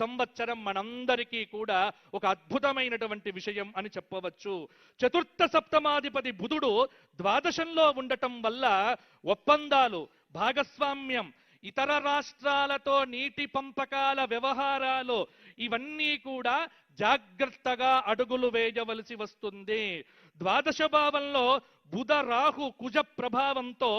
సంవత్సరం మనందరికీ కూడా ఒక అద్భుతమైనటువంటి విషయం అని చెప్పవచ్చు. చతుర్థ సప్తమాధిపతి బుధుడు ద్వాదశంలో ఉండటం వల్ల ఒప్పందాలు, భాగస్వామ్యం, ఇతర రాష్ట్రాలతో నీటి పంపకాల వ్యవహారాలు ఇవన్నీ కూడా జాగ్రత్తగా అడుగులు వేయవలసి వస్తుంది. ద్వాదశ భావంలో బుధ రాహు కుజ ప్రభావంతో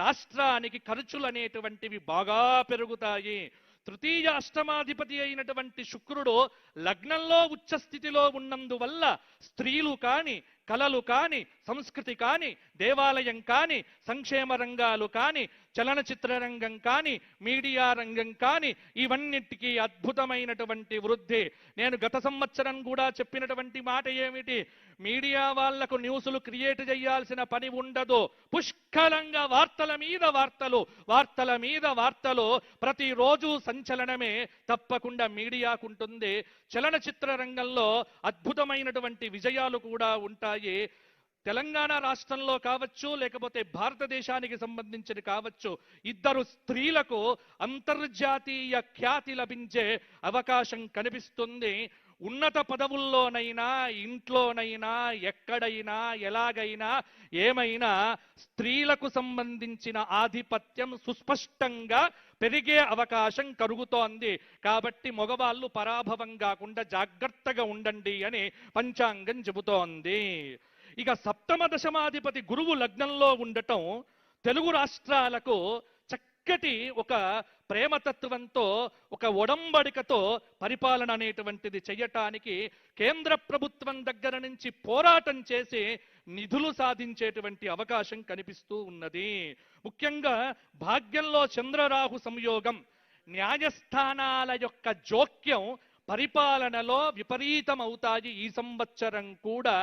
రాష్ట్రానికి ఖర్చులు అనేటువంటివి బాగా పెరుగుతాయి. తృతీయ అష్టమాధిపతి అయినటువంటి శుక్రుడు లగ్నంలో ఉచ్చస్థితిలో ఉన్నందువల్ల స్త్రీలు కాని, కళలు కాని, సంస్కృతి కాని, దేవాలయం కాని, సంక్షేమ రంగాలు కాని, చలనచిత్ర రంగం కాని, మీడియా రంగం కాని ఇవన్నిటికీ అద్భుతమైనటువంటి వృద్ధి. నేను గత సంవత్సరం కూడా చెప్పినటువంటి మాట ఏమిటి? మీడియా వాళ్లకు న్యూస్లు క్రియేట్ చేయాల్సిన పని ఉండదు. పుష్కలంగా వార్తల మీద వార్తలు, వార్తల మీద వార్తలు, ప్రతిరోజు సంచలనమే తప్పకుండా మీడియాకుంటుంది. చలనచిత్ర రంగంలో అద్భుతమైనటువంటి విజయాలు కూడా ఉంటాయి. తెలంగాణ రాష్ట్రంలో కావచ్చు, లేకపోతే భారతదేశానికి సంబంధించిన కావచ్చు, ఇద్దరు స్త్రీలకు అంతర్జాతీయ ఖ్యాతి లభించే అవకాశం కనిపిస్తుంది. ఉన్నత పదవుల్లోనైనా, ఇంట్లోనైనా, ఎక్కడైనా, ఎలాగైనా, ఏమైనా స్త్రీలకు సంబంధించిన ఆధిపత్యం సుస్పష్టంగా పెరిగే అవకాశం కలుగుతోంది. కాబట్టి మగవాళ్ళు పరాభవం కాకుండా జాగ్రత్తగా ఉండండి అని పంచాంగం చెబుతోంది. ఇక సప్తమ దశమాధిపతి గురువు లగ్నంలో ఉండటం తెలుగు రాష్ట్రాలకు చక్కటి ఒక ప్రేమతత్వంతో, ఒక ఒడంబడికతో పరిపాలన అనేటువంటిది చేయటానికి కేంద్ర ప్రభుత్వం దగ్గర నుంచి పోరాటం చేసి నిధులు సాధించేటువంటి అవకాశం కనిపిస్తూ ఉన్నది. ముఖ్యంగా భాగ్యంలో చంద్రరాహు సంయోగం, న్యాయస్థానాల యొక్క జోక్యం పరిపాలనలో విపరీతమవుతాయి. ఈ సంవత్సరం కూడా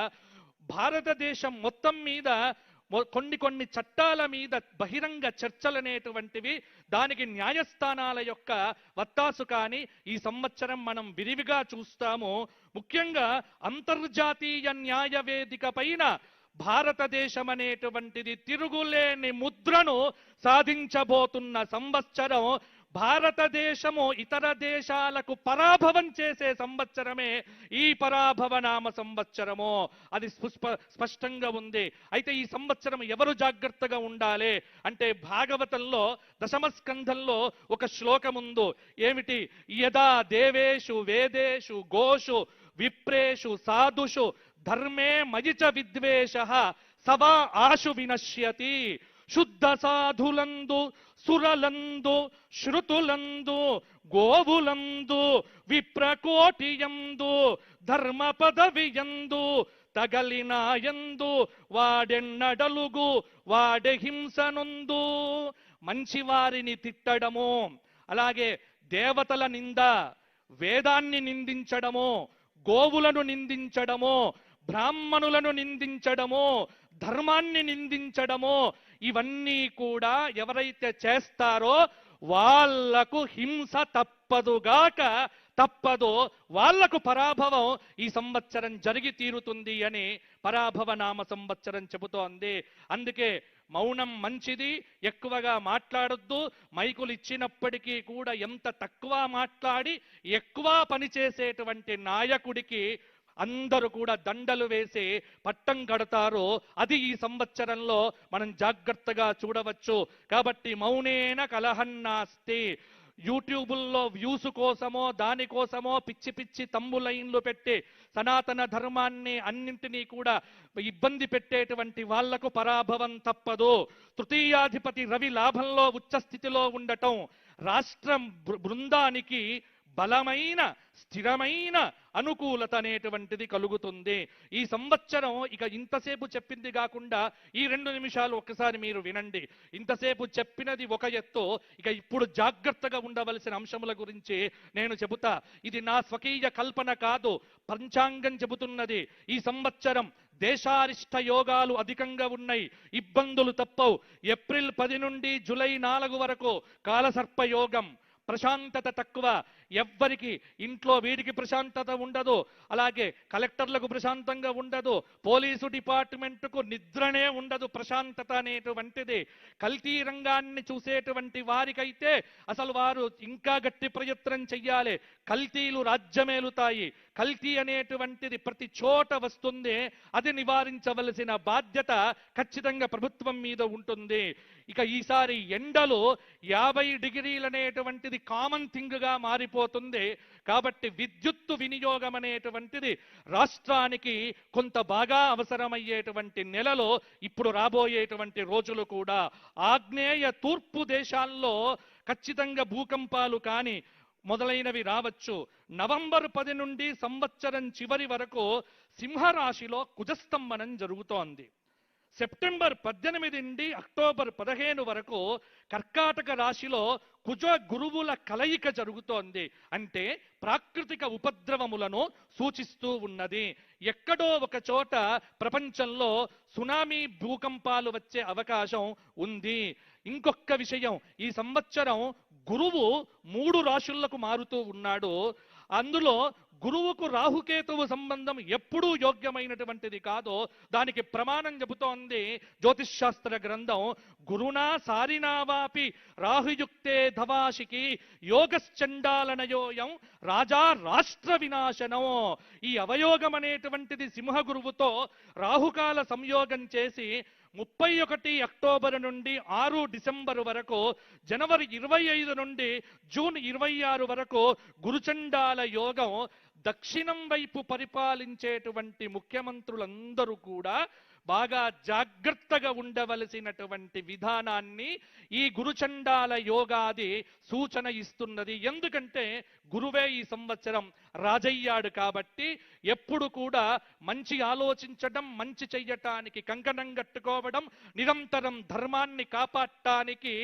భారతదేశం మొత్తం మీద కొన్ని చట్టాల మీద బహిరంగ చర్చలనేటువంటివి, దానికి న్యాయస్థానాల యొక్క వత్తాసు కానీ ఈ సంవత్సరం మనం విరివిగా చూస్తాము. ముఖ్యంగా అంతర్జాతీయ న్యాయ వేదిక పైన భారతదేశం అనేటువంటిది తిరుగులేని ముద్రను సాధించబోతున్న సంవత్సరం. భారతదేశము ఇతర దేశాలకు పరాభవం చేసే సంవత్సరమే ఈ పరాభవ నామ సంవత్సరము. అది స్పష్టంగా ఉంది. అయితే ఈ సంవత్సరం ఎవరు జాగ్రత్తగా ఉండాలి అంటే, భాగవతంలో దశమ స్కంధంలో ఒక శ్లోకముందు ఏమిటి? యదా దేవేషు వేదేషు గోషు విప్రేషు సాధుషు ధర్మే మయి చ విద్వేషః సవా ఆశు వినశ్యతి. శుద్ధ సాధులందు, సురలందు, శృతులందు, గోవులందు, విప్రకోటియందు, ధర్మ పదవియందు తగలినాయందు వాడెన్నడలుగు వాడె హింసనుందు. మంచివారిని తిట్టడము, అలాగే దేవతల నింద, వేదాన్ని నిందించడము, గోవులను నిందించడము, బ్రాహ్మణులను నిందించడము, ధర్మాన్ని నిందించడము, ఇవన్నీ కూడా ఎవరైతే చేస్తారో వాళ్లకు హింస తప్పదో, వాళ్లకు పరాభవం ఈ సంవత్సరం జరిగి తీరుతుంది అని పరాభవ నామ సంవత్సరం చెబుతోంది. అందుకే మౌనం మంచిది, ఎక్కువగా మాట్లాడొద్దు. మైకులు ఇచ్చినప్పటికీ కూడా ఎంత తక్కువ మాట్లాడి ఎక్కువ పనిచేసేటువంటి నాయకుడికి అందరూ కూడా దండలు వేసి పట్టం కడతారో అది ఈ సంవత్సరంలో మనం జాగ్రత్తగా చూడవచ్చు. కాబట్టి మౌనేన కలహన్నాస్తి. యూట్యూబుల్లో వ్యూస్ కోసమో దానికోసమో పిచ్చి పిచ్చి తమ్ములైన్లు పెట్టి సనాతన ధర్మాన్ని అన్నింటినీ కూడా ఇబ్బంది పెట్టేటువంటి వాళ్లకు పరాభవం తప్పదు. తృతీయాధిపతి రవి లాభంలో ఉచ్చస్థితిలో ఉండటం రాష్ట్రం బృందానికి బలమైన స్థిరమైన అనుకూలత అనేటువంటిది కలుగుతుంది. ఈ సంవత్సరం ఇక ఇంతసేపు చెప్పింది కాకుండా ఈ 2 నిమిషాలు ఒక్కసారి మీరు వినండి. ఇంతసేపు చెప్పినది ఒక ఎత్తు, ఇక ఇప్పుడు జాగ్రత్తగా ఉండవలసిన అంశముల గురించి నేను చెబుతా. ఇది నా స్వకీయ కల్పన కాదు, పంచాంగం చెబుతున్నది. ఈ సంవత్సరం దేశారిష్ట యోగాలు అధికంగా ఉన్నాయి, ఇబ్బందులు తప్పవు. ఏప్రిల్ 10 నుండి జూలై 4 వరకు కాలసర్ప యోగం, ప్రశాంతత తక్కువ. ఎవ్వరికి ఇంట్లో వీడికి ప్రశాంతత ఉండదు, అలాగే కలెక్టర్లకు ప్రశాంతంగా ఉండదు, పోలీసు డిపార్ట్మెంట్కు నిద్రనే ఉండదు. ప్రశాంతత అనేటువంటిది కల్తీ రంగాన్ని చూసేటువంటి వారికైతే అసలు వారు ఇంకా గట్టి ప్రయత్నం చెయ్యాలి. కల్తీలు రాజ్యమేలుతాయి. కల్తీ అనేటువంటిది ప్రతి చోట వస్తుంది. అది నివారించవలసిన బాధ్యత ఖచ్చితంగా ప్రభుత్వం మీద ఉంటుంది. ఇక ఈసారి ఎండలు 50 డిగ్రీలు అనేటువంటిది కామన్ థింగ్ గా మారిపోతుంది. కాబట్టి విద్యుత్తు వినియోగం అనేటువంటిది రాష్ట్రానికి కొంత బాగా అవసరమయ్యేటువంటి నెలలో ఇప్పుడు రాబోయేటువంటి రోజులు కూడా. ఆగ్నేయ తూర్పు దేశాల్లో ఖచ్చితంగా భూకంపాలు కానీ మొదలైనవి రావచ్చు. నవంబర్ 10 నుండి సంవత్సరం చివరి వరకు సింహరాశిలో కుజస్తంభనం జరుగుతోంది. సెప్టెంబర్ 18 నుండి అక్టోబర్ 15 వరకు కర్కాటక రాశిలో కుజ గురువుల కలయిక జరుగుతోంది. అంటే ప్రాకృతిక ఉపద్రవములను సూచిస్తూ ఉన్నది. ఎక్కడో ఒక చోట ప్రపంచంలో సునామీ భూకంపాలు వచ్చే అవకాశం ఉంది. ఇంకొక విషయం, ఈ సంవత్సరం గురువు 3 రాశులకు మారుతూ ఉన్నాడు. అందులో గురువుకు రాహుకేతువు సంబంధం ఎప్పుడూ యోగ్యమైనటువంటిది కాదు. దానికి ప్రమాణం చెబుతోంది జ్యోతిష్ శాస్త్ర గ్రంథం. గురునా సారినావాపి రాహుయుక్తే ధవాషికి యోగశ్చండాలనయోయం రాజా రాష్ట్ర వినాశనం. ఈ అవయోగం అనేటువంటిది సింహ గురువుతో రాహుకాల సంయోగం చేసి 31 అక్టోబర్ నుండి 6 డిసెంబర్ వరకు, జనవరి 25 నుండి జూన్ 26 వరకు గురుచండాల యోగం. దక్షిణం వైపు పరిపాలించేటువంటి ముఖ్యమంత్రులందరూ కూడా బాగా జాగ్రత్తగా ఉండవలసినటువంటి విధానాన్ని ఈ గురుచండాల యోగాది సూచన ఇస్తున్నది. ఎందుకంటే గురువే ఈ సంవత్సరం రాజయ్యాడు కాబట్టి ఎప్పుడు కూడా మంచి ఆలోచించడం, మంచి చెయ్యటానికి కంకణం కట్టుకోవడం, నిరంతరం ధర్మాన్ని కాపాడటానికి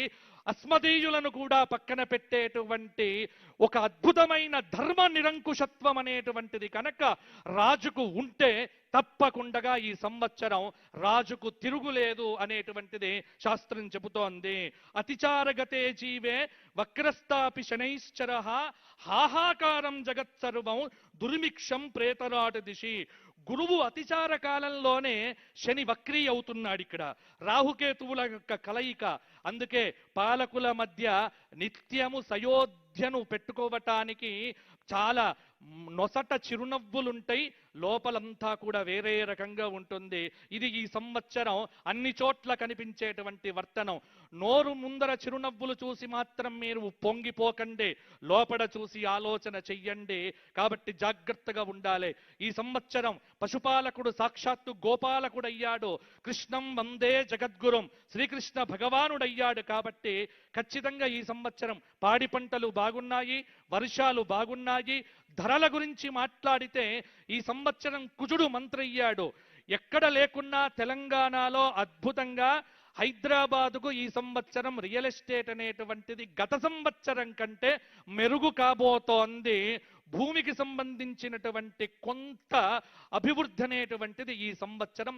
అస్మదీయులను కూడా పక్కన పెట్టేటువంటి ఒక అద్భుతమైన ధర్మ నిరంకుశత్వం అనేటువంటిది కనుక రాజుకు ఉంటే తప్పకుండా ఈ సంవత్సరం రాజుకు తిరుగులేదు అనేటువంటిది శాస్త్రం చెబుతోంది. అతిచారగతే జీవే వక్రస్తాపి శనైశ్చర హాహాకారం జగత్సర్వం దుర్మిక్షం ప్రేతరాట దిశి. గురువు అతిచార కాలంలోనే శని వక్రీ అవుతున్నాడు. ఇక్కడ రాహుకేతువుల యొక్క కలయిక. అందుకే పాలకుల మధ్య నిత్యము సయోధ్యను పెట్టుకోవటానికి చాలా నొసట చిరునవ్వులుంటాయి, లోపలంతా కూడా వేరే రకంగా ఉంటుంది. ఇది ఈ సంవత్సరం అన్ని చోట్ల కనిపించేటువంటి వర్తనం. నోరు ముందర చిరునవ్వులు చూసి మాత్రం మీరు పొంగిపోకండి, లోపల చూసి ఆలోచన చెయ్యండి. కాబట్టి జాగ్రత్తగా ఉండాలి. ఈ సంవత్సరం పశుపాలకుడు సాక్షాత్తు గోపాలకుడయ్యాడు. కృష్ణం వందే జగద్గురుం శ్రీకృష్ణ భగవానుడయ్యాడు. కాబట్టి ఖచ్చితంగా ఈ సంవత్సరం పాడి పంటలు బాగున్నాయి, వర్షాలు బాగున్నాయి. ధరల గురించి మాట్లాడితే ఈ సంవత్సరం కుజుడు మంత్రయ్యాడు. ఎక్కడ లేకున్నా తెలంగాణలో అద్భుతంగా హైదరాబాదుకు ఈ సంవత్సరం రియల్ ఎస్టేట్ అనేటువంటిది గత సంవత్సరం కంటే మెరుగు కాబోతోంది. భూమికి సంబంధించినటువంటి కొంత అభివృద్ధి అనేటువంటిది ఈ సంవత్సరం